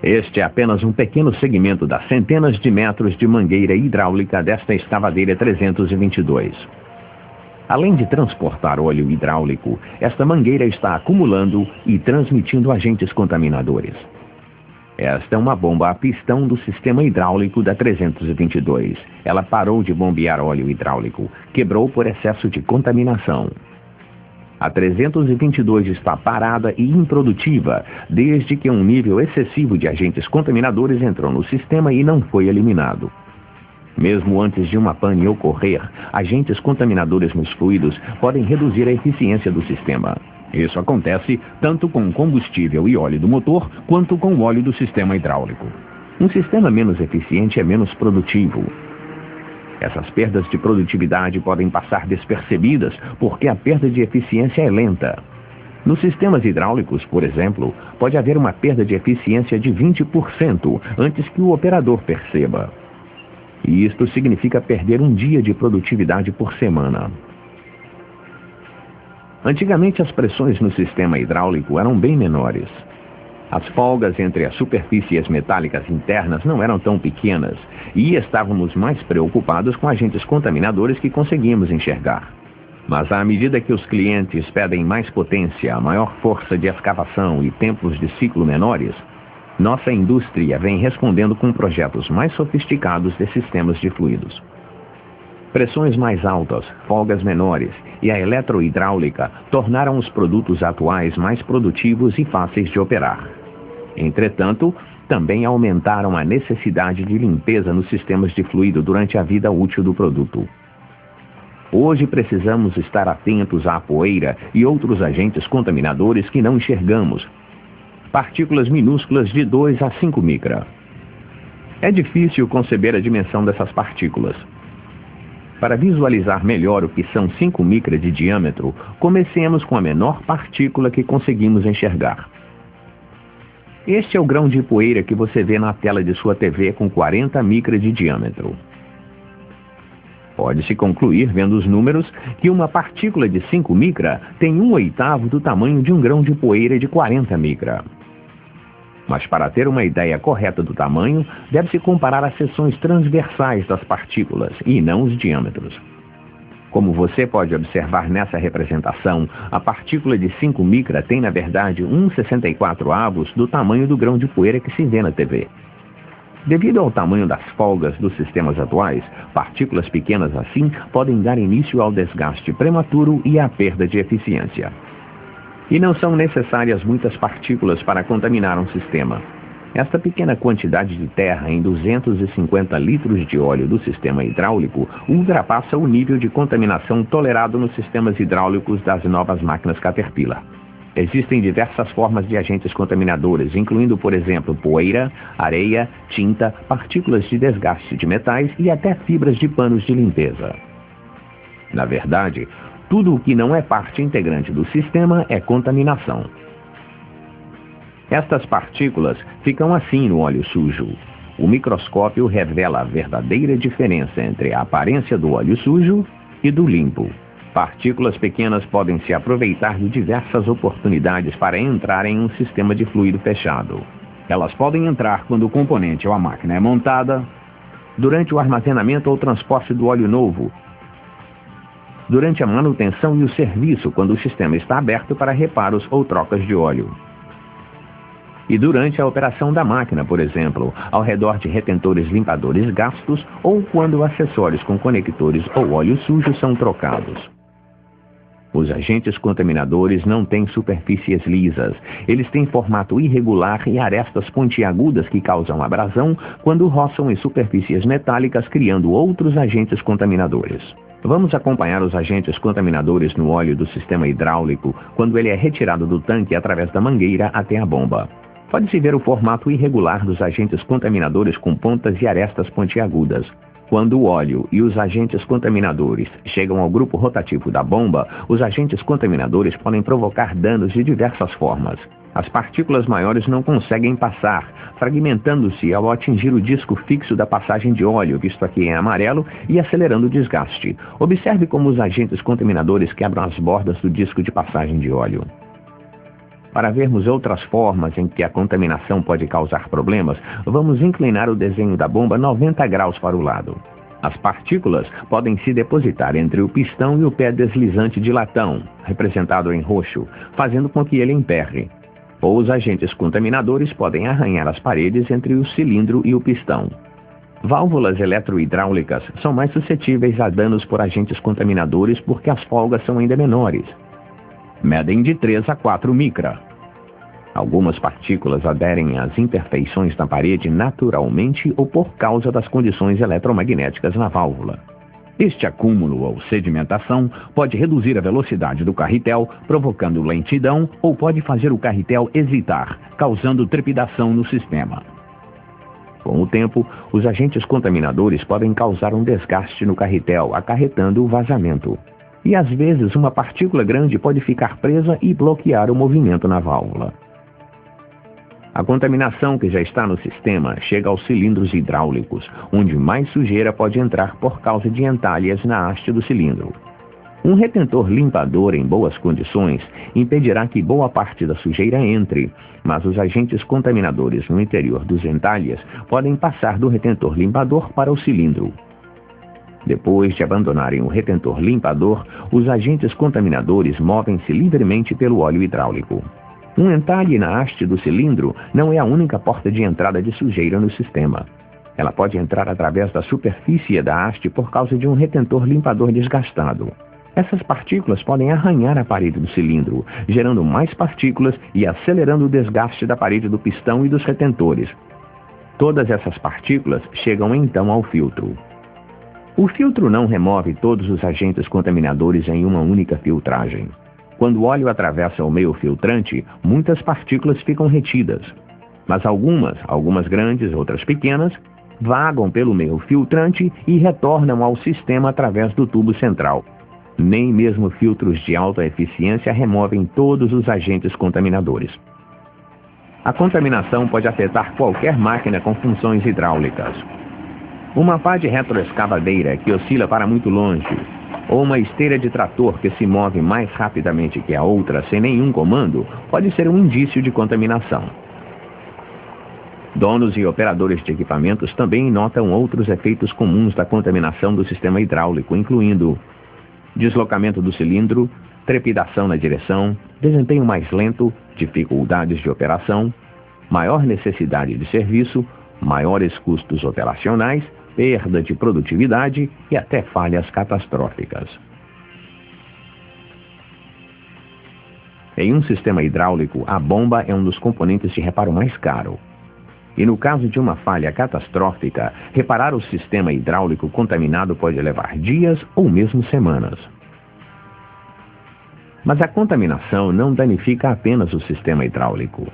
Este é apenas um pequeno segmento das centenas de metros de mangueira hidráulica desta escavadeira 322. Além de transportar óleo hidráulico, esta mangueira está acumulando e transmitindo agentes contaminadores. Esta é uma bomba a pistão do sistema hidráulico da 322. Ela parou de bombear óleo hidráulico, quebrou por excesso de contaminação. A 322 está parada e improdutiva desde que um nível excessivo de agentes contaminadores entrou no sistema e não foi eliminado. Mesmo antes de uma pane ocorrer, agentes contaminadores nos fluidos podem reduzir a eficiência do sistema. Isso acontece tanto com combustível e óleo do motor, quanto com o óleo do sistema hidráulico. Um sistema menos eficiente é menos produtivo. Essas perdas de produtividade podem passar despercebidas porque a perda de eficiência é lenta. Nos sistemas hidráulicos, por exemplo, pode haver uma perda de eficiência de 20% antes que o operador perceba. E isto significa perder um dia de produtividade por semana. Antigamente, as pressões no sistema hidráulico eram bem menores. As folgas entre as superfícies metálicas internas não eram tão pequenas e estávamos mais preocupados com agentes contaminadores que conseguíamos enxergar. Mas à medida que os clientes pedem mais potência, maior força de escavação e tempos de ciclo menores, nossa indústria vem respondendo com projetos mais sofisticados de sistemas de fluidos. Pressões mais altas, folgas menores e a eletrohidráulica tornaram os produtos atuais mais produtivos e fáceis de operar. Entretanto, também aumentaram a necessidade de limpeza nos sistemas de fluido durante a vida útil do produto. Hoje precisamos estar atentos à poeira e outros agentes contaminadores que não enxergamos. Partículas minúsculas de 2 a 5 micra. É difícil conceber a dimensão dessas partículas. Para visualizar melhor o que são 5 micra de diâmetro, comecemos com a menor partícula que conseguimos enxergar. Este é o grão de poeira que você vê na tela de sua TV com 40 micra de diâmetro. Pode-se concluir, vendo os números, que uma partícula de 5 micra tem 1/8 do tamanho de um grão de poeira de 40 micra. Mas para ter uma ideia correta do tamanho, deve-se comparar as seções transversais das partículas e não os diâmetros. Como você pode observar nessa representação, a partícula de 5 micra tem, na verdade, 1/64 do tamanho do grão de poeira que se vê na TV. Devido ao tamanho das folgas dos sistemas atuais, partículas pequenas assim podem dar início ao desgaste prematuro e à perda de eficiência. E não são necessárias muitas partículas para contaminar um sistema. Esta pequena quantidade de terra em 250 litros de óleo do sistema hidráulico ultrapassa o nível de contaminação tolerado nos sistemas hidráulicos das novas máquinas Caterpillar. Existem diversas formas de agentes contaminadores, incluindo, por exemplo, poeira, areia, tinta, partículas de desgaste de metais e até fibras de panos de limpeza. Na verdade, tudo o que não é parte integrante do sistema é contaminação. Estas partículas ficam assim no óleo sujo. O microscópio revela a verdadeira diferença entre a aparência do óleo sujo e do limpo. Partículas pequenas podem se aproveitar de diversas oportunidades para entrar em um sistema de fluido fechado. Elas podem entrar quando o componente ou a máquina é montada, durante o armazenamento ou transporte do óleo novo, durante a manutenção e o serviço quando o sistema está aberto para reparos ou trocas de óleo. E durante a operação da máquina, por exemplo, ao redor de retentores limpadores gastos ou quando acessórios com conectores ou óleo sujo são trocados. Os agentes contaminadores não têm superfícies lisas. Eles têm formato irregular e arestas pontiagudas que causam abrasão quando roçam em superfícies metálicas, criando outros agentes contaminadores. Vamos acompanhar os agentes contaminadores no óleo do sistema hidráulico quando ele é retirado do tanque através da mangueira até a bomba. Pode-se ver o formato irregular dos agentes contaminadores com pontas e arestas pontiagudas. Quando o óleo e os agentes contaminadores chegam ao grupo rotativo da bomba, os agentes contaminadores podem provocar danos de diversas formas. As partículas maiores não conseguem passar, fragmentando-se ao atingir o disco fixo da passagem de óleo, visto aqui em amarelo, e acelerando o desgaste. Observe como os agentes contaminadores quebram as bordas do disco de passagem de óleo. Para vermos outras formas em que a contaminação pode causar problemas, vamos inclinar o desenho da bomba 90 graus para o lado. As partículas podem se depositar entre o pistão e o pé deslizante de latão, representado em roxo, fazendo com que ele emperre. Ou os agentes contaminadores podem arranhar as paredes entre o cilindro e o pistão. Válvulas eletrohidráulicas são mais suscetíveis a danos por agentes contaminadores porque as folgas são ainda menores. Medem de 3 a 4 micra. Algumas partículas aderem às imperfeições na parede naturalmente ou por causa das condições eletromagnéticas na válvula. Este acúmulo ou sedimentação pode reduzir a velocidade do carretel, provocando lentidão, ou pode fazer o carretel hesitar, causando trepidação no sistema. Com o tempo, os agentes contaminadores podem causar um desgaste no carretel, acarretando o vazamento. E às vezes uma partícula grande pode ficar presa e bloquear o movimento na válvula. A contaminação que já está no sistema chega aos cilindros hidráulicos, onde mais sujeira pode entrar por causa de entalhas na haste do cilindro. Um retentor limpador em boas condições impedirá que boa parte da sujeira entre, mas os agentes contaminadores no interior dos entalhas podem passar do retentor limpador para o cilindro. Depois de abandonarem o retentor limpador, os agentes contaminadores movem-se livremente pelo óleo hidráulico. Um entalhe na haste do cilindro não é a única porta de entrada de sujeira no sistema. Ela pode entrar através da superfície da haste por causa de um retentor limpador desgastado. Essas partículas podem arranhar a parede do cilindro, gerando mais partículas e acelerando o desgaste da parede do pistão e dos retentores. Todas essas partículas chegam então ao filtro. O filtro não remove todos os agentes contaminadores em uma única filtragem. Quando o óleo atravessa o meio filtrante, muitas partículas ficam retidas. Mas algumas grandes, outras pequenas, vagam pelo meio filtrante e retornam ao sistema através do tubo central. Nem mesmo filtros de alta eficiência removem todos os agentes contaminadores. A contaminação pode afetar qualquer máquina com funções hidráulicas. Uma pá de retroescavadeira que oscila para muito longe, ou uma esteira de trator que se move mais rapidamente que a outra sem nenhum comando, pode ser um indício de contaminação. Donos e operadores de equipamentos também notam outros efeitos comuns da contaminação do sistema hidráulico, incluindo deslocamento do cilindro, trepidação na direção, desempenho mais lento, dificuldades de operação, maior necessidade de serviço, maiores custos operacionais, perda de produtividade e até falhas catastróficas. Em um sistema hidráulico, a bomba é um dos componentes de reparo mais caro. E no caso de uma falha catastrófica, reparar o sistema hidráulico contaminado pode levar dias ou mesmo semanas. Mas a contaminação não danifica apenas o sistema hidráulico.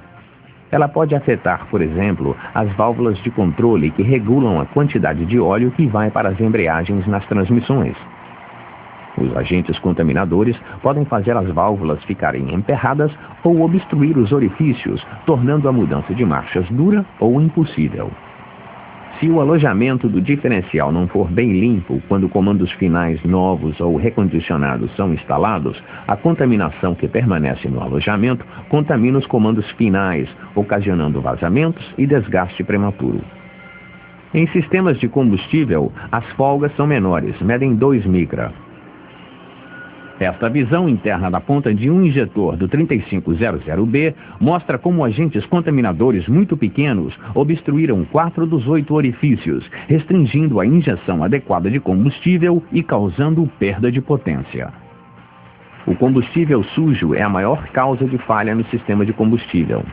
Ela pode afetar, por exemplo, as válvulas de controle que regulam a quantidade de óleo que vai para as embreagens nas transmissões. Os agentes contaminadores podem fazer as válvulas ficarem emperradas ou obstruir os orifícios, tornando a mudança de marchas dura ou impossível. Se o alojamento do diferencial não for bem limpo quando comandos finais novos ou recondicionados são instalados, a contaminação que permanece no alojamento contamina os comandos finais, ocasionando vazamentos e desgaste prematuro. Em sistemas de combustível, as folgas são menores, medem 2 micra. Esta visão interna da ponta de um injetor do 3500B mostra como agentes contaminadores muito pequenos obstruíram 4 dos 8 orifícios, restringindo a injeção adequada de combustível e causando perda de potência. O combustível sujo é a maior causa de falha no sistema de combustível.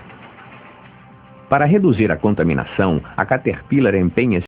Para reduzir a contaminação, a Caterpillar empenha-se